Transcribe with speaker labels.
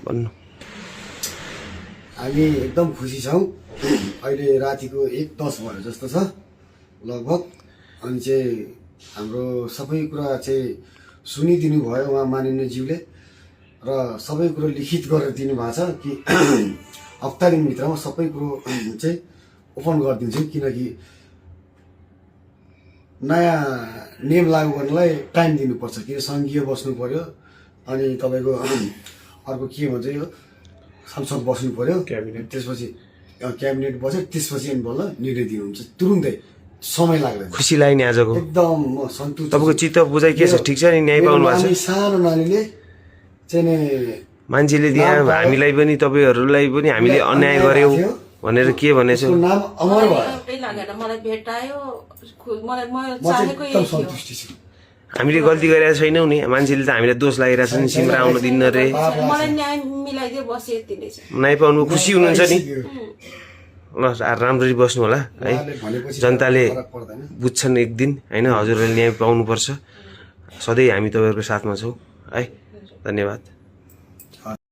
Speaker 1: भन्नु।
Speaker 2: हामी एकदम खुसी छौँ। अहिले रातिको 1:10 भयो जस्तो छ लगभग। अनि चाहिँ हाम्रो सबै कुरा चाहिँ सुनिदिनु भयो उहाँ माननीयज्यूले र सबै कुरो लिखित गरेर दिनुभएको छ कि हप्ता दिनभित्रमा सबै कुरो चाहिँ ओपन गरिदिन्छौँ, किनकि नयाँ नियम लागू गर्नलाई टाइम दिनुपर्छ, किन सङ्घीय बस्नु पर्यो अनि तपाईँको अर्को के भन्छ यो संसद बस्नु पर्यो, त्यसपछि क्याबिनेट बस्यो, त्यसपछि अनि बल्ल निर्णय दिनुहुन्छ। तुरुन्तै समय लाग्दैन।
Speaker 1: खुसी लाग्यो नि आजको,
Speaker 2: एकदम म सन्तुष्ट।
Speaker 1: तपाईँको चित्त बुझाइ के छ? ठिक छ नि? न्याय पाउनु भएको छ?
Speaker 2: सानो नानीले चाहिँ
Speaker 1: मान्छेले त्यहाँ हामीलाई पनि तपाईँहरूलाई पनि हामीले अन्याय गर्यौँ भनेर के भनेछ?
Speaker 2: नाम अमर भयो।
Speaker 3: मलाई भेटायो, मलाई म
Speaker 2: म चाहिँ
Speaker 3: चाहेको
Speaker 2: एकदम
Speaker 3: यही थियो।
Speaker 2: सन्तुष्टि छु।
Speaker 1: हामीले गल्ती गरेका छैनौँ नि, मान्छेले त हामीलाई दोष लागिरहेछ नि, सिमरा आउनु दिन्न रे,
Speaker 3: मलाई न्याय मिलाइदियो बस यति नै छ।
Speaker 1: न्याय पाउनु खुसी हुनुहुन्छ नि? ल राम्ररी बस्नु होला है, जनताले बुझ्छन् एक दिन होइन, हजुरहरूले न्याय पाउनुपर्छ। सधैँ हामी तपाईँहरूको साथमा छौँ है, धन्यवाद।